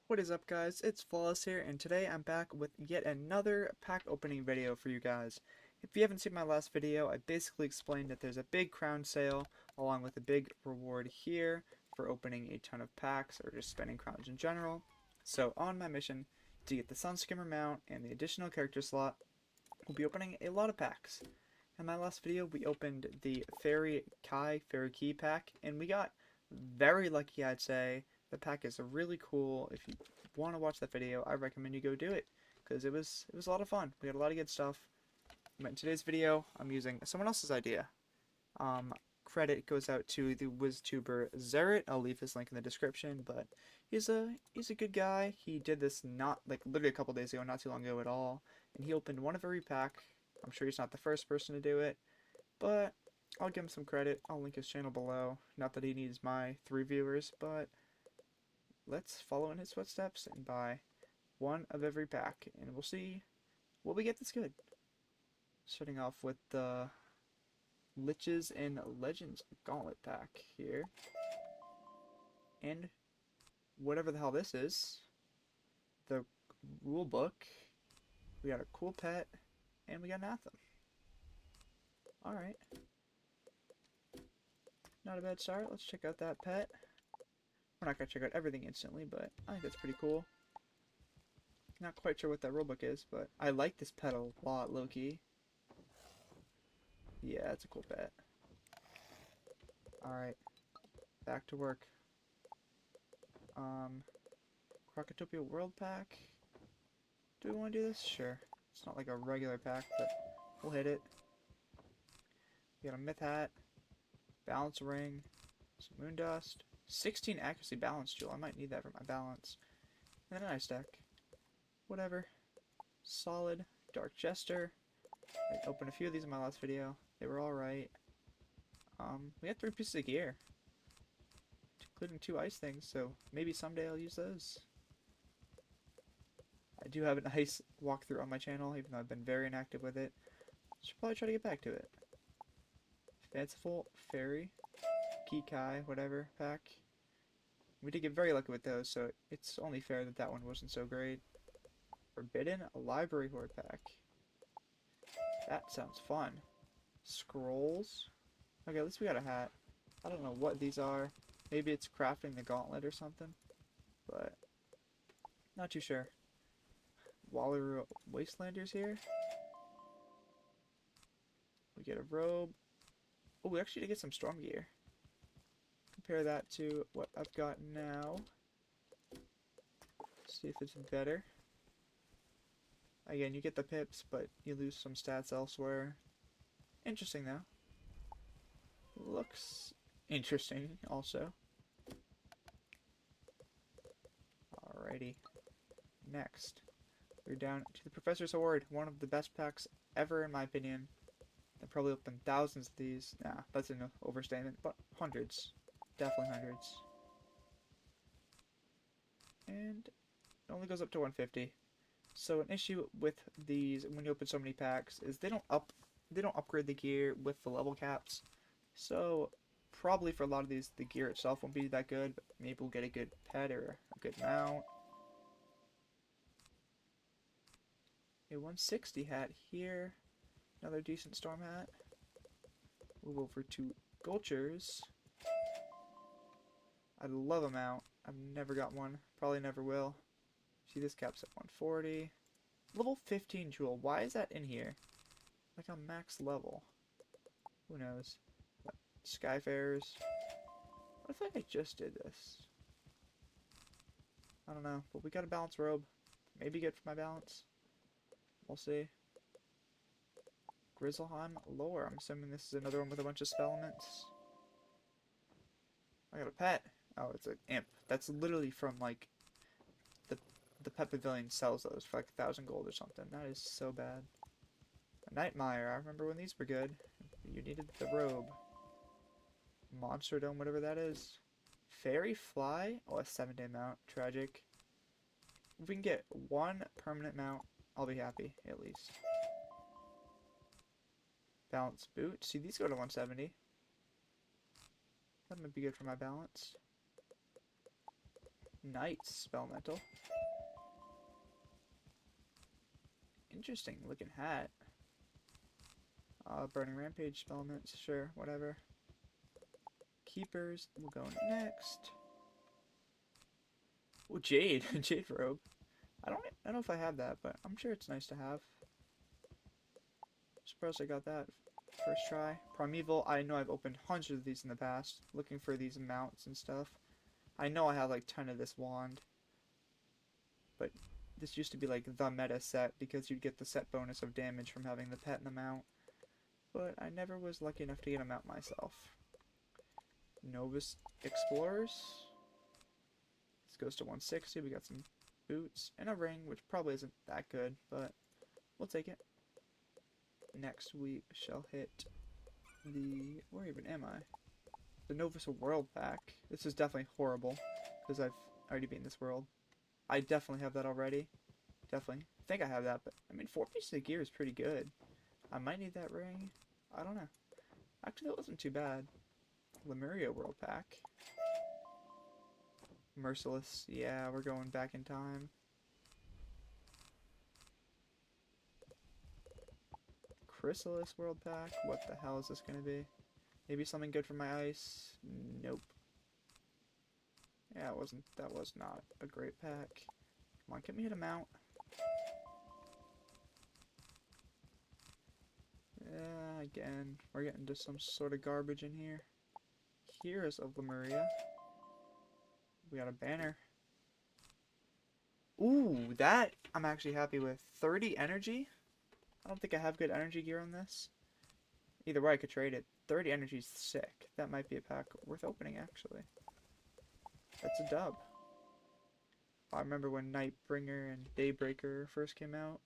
What is up, guys? It's Flawless here, and today I'm back with yet another pack opening video for you guys. If you haven't seen my last video, I basically explained that there's a big crown sale along with a big reward here for opening a ton of packs or just spending crowns in general. So on my mission to get the Sun Skimmer mount and the additional character slot, we'll be opening a lot of packs. In my last video, we opened the Fairy Key pack, and we got very lucky, I'd say. The pack is really cool. If you want to watch that video, I recommend you go do it, because it was a lot of fun. We had a lot of good stuff. But in today's video, I'm using someone else's idea. Credit goes out to the WizTuber Zeritt. I'll leave his link in the description, but he's a good guy. He did this not like literally a couple days ago, not too long ago at all, and he opened one of every pack. I'm sure he's not the first person to do it, but I'll give him some credit. I'll link his channel below. Not that he needs my 3 viewers, but let's follow in his footsteps and buy one of every pack, and we'll see what we get that's good. Starting off with the Liches and Legends Gauntlet pack here. And whatever the hell this is, the rule book. We got a cool pet, and we got an Anthem. Alright. Not a bad start. Let's check out that pet. We're not going to check out everything instantly, but I think that's pretty cool. Not quite sure what that rulebook is, but I like this pet a lot, low-key. Yeah, it's a cool pet. Alright. Back to work. Crocotopia World Pack. Do we want to do this? Sure. It's not like a regular pack, but we'll hit it. We got a Myth Hat. Balance Ring. Some Moon Dust. 16 accuracy balance jewel. I might need that for my balance. And then an ice deck. Whatever. Solid. Dark Jester. I opened a few of these in my last video. They were alright. We got 3 pieces of gear. Including 2 ice things, so maybe someday I'll use those. I do have an ice walkthrough on my channel, even though I've been very inactive with it. Should probably try to get back to it. Fanciful Fairy. Kai, whatever, pack. We did get very lucky with those, so it's only fair that that one wasn't so great. Forbidden Library Horde pack. That sounds fun. Scrolls. Okay, at least we got a hat. I don't know what these are. Maybe it's crafting the gauntlet or something, but not too sure. Wallaroo Wastelanders here. We get a robe. Oh, we actually did get some storm gear. Compare that to what I've got now. See if it's better. Again, you get the pips, but you lose some stats elsewhere. Interesting, though. Looks interesting, also. Alrighty. Next, we're down to the Professor's Award, one of the best packs ever, in my opinion. I've probably opened thousands of these. Nah, that's an overstatement, but hundreds. Definitely hundreds. And it only goes up to 150. So an issue with these when you open so many packs is they don't upgrade the gear with the level caps. So probably for a lot of these the gear itself won't be that good, but maybe we'll get a good pet or a good mount. A 160 hat here. Another decent storm hat. Move over to Gulchers. I'd love a mount. I've never got one. Probably never will. See, this cap's at 140. Level 15 jewel. Why is that in here? Like on max level. Who knows? Skyfarers. What if I just did this? I don't know. But we got a balance robe. Maybe good for my balance. We'll see. Grizzleheim lore. I'm assuming this is another one with a bunch of spell elements. I got a pet. Oh, it's an imp. That's literally from like the pet pavilion sells those for like 1,000 gold or something. That is so bad. A Nightmare. I remember when these were good. You needed the robe. Monster Dome, whatever that is. Fairy Fly. Oh, a 7-day mount. Tragic. If we can get one permanent mount, I'll be happy, at least. Balance boot. See, these go to 170. That might be good for my balance. Knight's Spellmental. Interesting looking hat. Burning Rampage Spellments, sure, whatever. Keepers will go next. Oh, Jade. Jade Robe. I don't know if I have that, but I'm sure it's nice to have. Surprised I got that first try. Primeval, I know I've opened hundreds of these in the past, looking for these mounts and stuff. I know I have like 10 of this wand, but this used to be like the meta set because you'd get the set bonus of damage from having the pet and the mount. But I never was lucky enough to get a mount myself. Novus Explorers. This goes to 160. We got some boots and a ring, which probably isn't that good, but we'll take it. Next we shall hit the... where even am I? The Novus World Pack. This is definitely horrible, because I've already beaten this world. I definitely have that already. Definitely. I think I have that, but I mean 4 pieces of gear is pretty good. I might need that ring. I don't know. Actually, that wasn't too bad. Lemuria World Pack. Merciless. Yeah, we're going back in time. Chrysalis World Pack. What the hell is this going to be? Maybe something good for my ice? Nope. Yeah, that was not a great pack. Come on, get me hit a mount. Yeah, again, we're getting to some sort of garbage in here. Heroes of Lemuria. We got a banner. Ooh, that I'm actually happy with. 30 energy? I don't think I have good energy gear on this. Either way, I could trade it. 30 energy is sick. That might be a pack worth opening, actually. That's a dub. I remember when Nightbringer and Daybreaker first came out.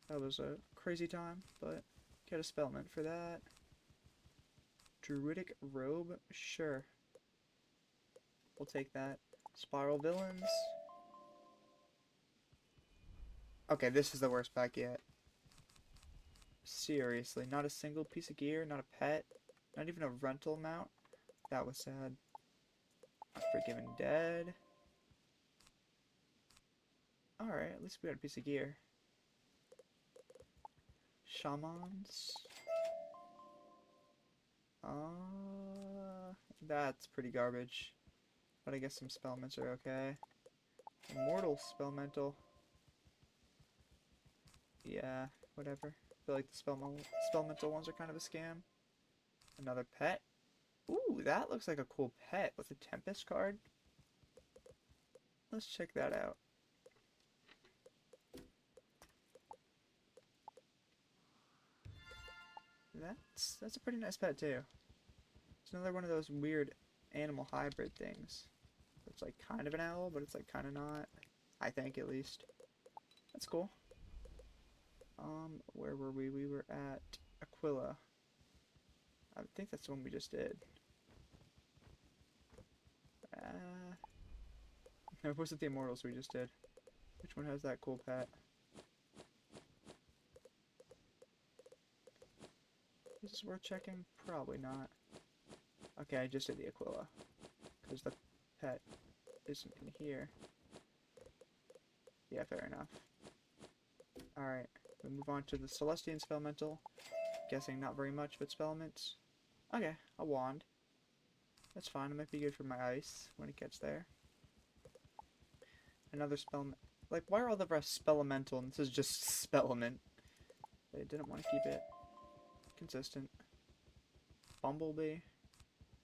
That was a crazy time, but get a Spellment for that. Druidic Robe? Sure. We'll take that. Spiral Villains. Okay, this is the worst pack yet. Seriously, not a single piece of gear, not a pet, not even a rental mount. That was sad. Unforgiven Dead. Alright, at least we got a piece of gear. Shamans. That's pretty garbage. But I guess some Spellments are okay. Immortal Spellmental. Yeah, whatever. I feel like the Spellmental ones are kind of a scam. Another pet. Ooh, that looks like a cool pet with a Tempest card. Let's check that out. That's a pretty nice pet too. It's another one of those weird animal hybrid things. It's like kind of an owl, but it's like kind of not. I think at least. That's cool. Where were we? We were at Aquila. I think that's the one we just did. No, was it the Immortals we just did? Which one has that cool pet? Is this worth checking? Probably not. Okay, I just did the Aquila. Because the pet isn't in here. Yeah, fair enough. Alright, we move on to the Celestian Spellmental. Guessing not very much, but Spellments. Okay, a wand. That's fine, it might be good for my ice when it gets there. Another Spellment. Like, why are all the rest Spellamental and this is just Spellment? They didn't want to keep it consistent. Bumblebee.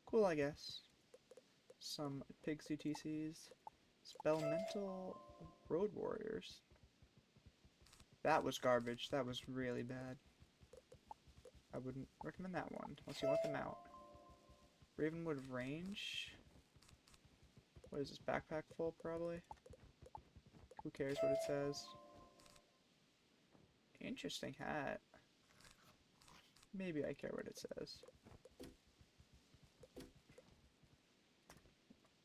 Cool, I guess. Some Pig CTCs. Spellmental Road Warriors. That was garbage. That was really bad. I wouldn't recommend that one, unless you want them out. Ravenwood Range. What is this, backpack full, probably? Who cares what it says? Interesting hat. Maybe I care what it says.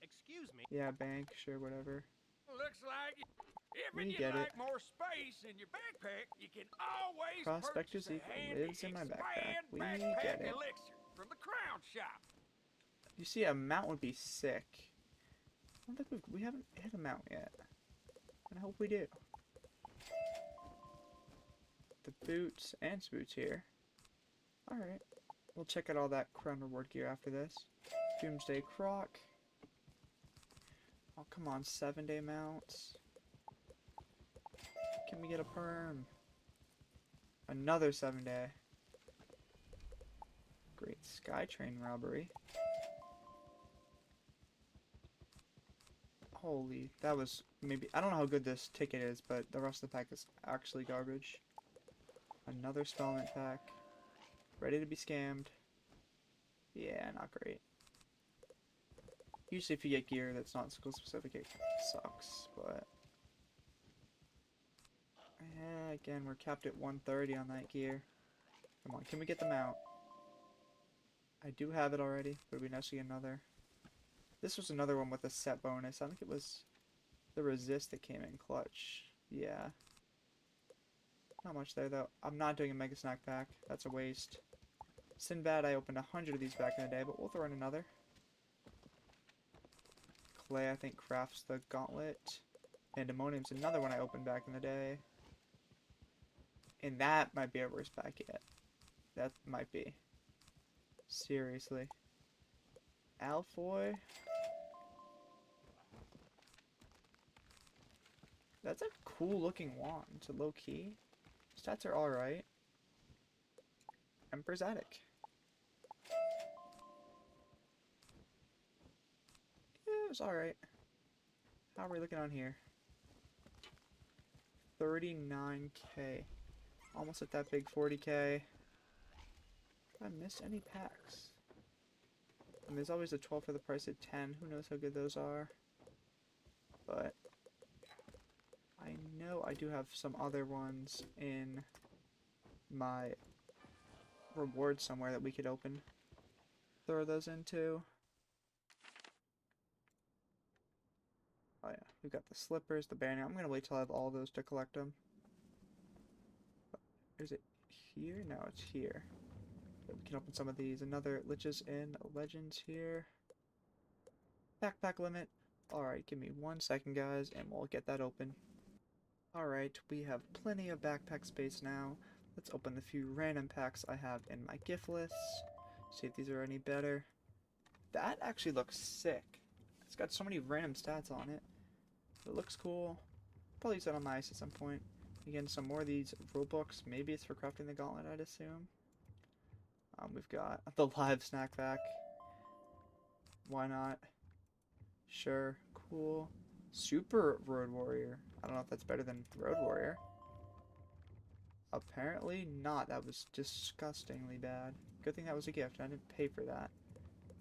Excuse me. Yeah, bank, sure, whatever. Looks like if We you'd get like it. more space in your backpack, you can always Prospector's purchase a Eagle handy lives in my backpack. expand We backpack get it. elixir from the Crown Shop. You see, a mount would be sick. don't think we haven't hit a mount yet. And I hope we do. The boots and boots here. Alright. We'll check out all that crown reward gear after this. Doomsday Croc. Oh, come on, 7-day mounts. Can we get a perm? Another 7-day. Great Skytrain robbery. Holy, that was maybe... I don't know how good this ticket is, but the rest of the pack is actually garbage. Another installment pack. Ready to be scammed. Yeah, not great. Usually if you get gear that's not school specific, it sucks, but... yeah, again, we're capped at 130 on that gear. Come on, can we get them out? I do have it already, but it'd be nice to get another. This was another one with a set bonus. I think it was the resist that came in clutch. Yeah. Not much there, though. I'm not doing a Mega Snack pack. That's a waste. Sinbad, I opened 100 of these back in the day, but we'll throw in another. Clay, I think, crafts the gauntlet. Pandemonium's another one I opened back in the day. And that might be our worst pack yet. That might be. Seriously. Alfoy. That's a cool looking wand. It's a low key. Stats are alright. Emperor's Attic. Yeah, it was alright. How are we looking on here? 39k. Almost at that big 40k. Did I miss any packs? And there's always a 12 for the price of 10. Who knows how good those are? But I know I do have some other ones in my reward somewhere that we could open. Throw those into. Oh yeah, we've got the slippers, the banner. I'm gonna wait till I have all those to collect them. Is it here? No, it's here. So we can open some of these. Another Liches in Legends here. Backpack limit. Alright, give me 1 second, guys, and we'll get that open. Alright, we have plenty of backpack space now. Let's open the few random packs I have in my gift list. See if these are any better. That actually looks sick. It's got so many random stats on it. It looks cool. Probably use that on my ice at some point. Again, some more of these rulebooks. Maybe it's for crafting the gauntlet, I'd assume. We've got the live snack pack. Why not? Sure. Cool. Super Road Warrior. I don't know if that's better than Road Warrior. Apparently not. That was disgustingly bad. Good thing that was a gift. I didn't pay for that.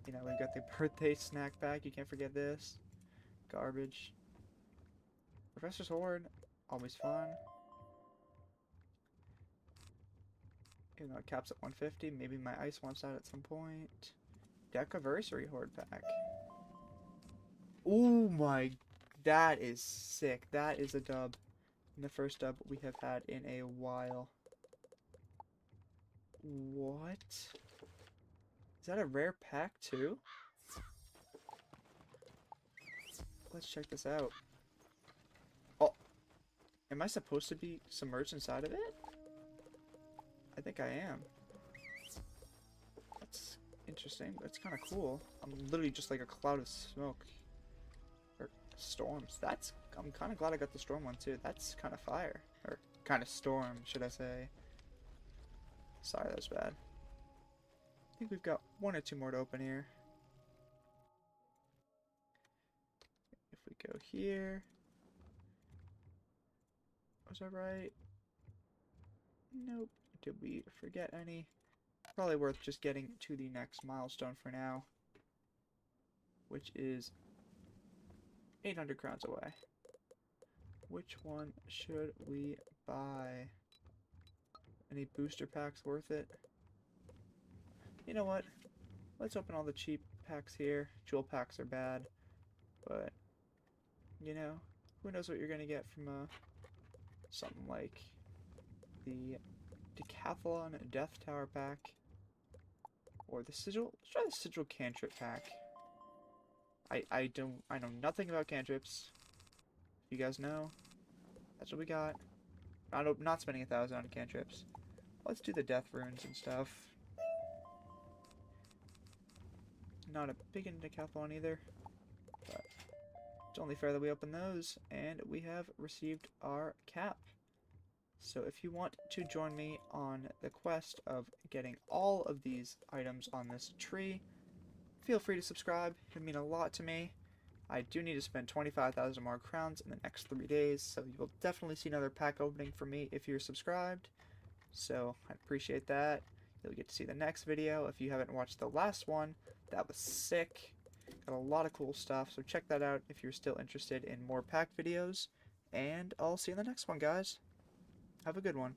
You know, we've got the birthday snack pack. You can't forget this. Garbage. Professor's Horde. Always fun. Even though it caps at 150. Maybe my ice wants that at some point. Decaversary Horde pack. Oh my. That is sick. That is a dub. And the first dub we have had in a while. What? Is that a rare pack too? Let's check this out. Oh. Am I supposed to be submerged inside of it? I think I am. That's interesting. That's kind of cool. I'm literally just like a cloud of smoke. Or storms. I'm kind of glad I got the storm one too. That's kind of fire. Or kind of storm, should I say. Sorry, that was bad. I think we've got 1 or 2 more to open here. If we go here. Was I right? Nope. Did we forget any? Probably worth just getting to the next milestone for now. Which is 800 crowns away. Which one should we buy? Any booster packs worth it? You know what? Let's open all the cheap packs here. Jewel packs are bad. But, you know, who knows what you're going to get from something like the Decathlon Death Tower pack. Or the Sigil. Let's try the Sigil Cantrip pack. I know nothing about cantrips. You guys know? That's what we got. Not spending 1,000 on cantrips. Let's do the death runes and stuff. Not a big into decathlon either, but it's only fair that we open those, and we have received our cap. So if you want to join me on the quest of getting all of these items on this tree, feel free to subscribe. It would mean a lot to me. I do need to spend 25,000 more crowns in the next 3 days, so you will definitely see another pack opening from me if you're subscribed. So I appreciate that. You'll get to see the next video. If you haven't watched the last one, that was sick. Got a lot of cool stuff, so check that out if you're still interested in more pack videos. And I'll see you in the next one, guys. Have a good one.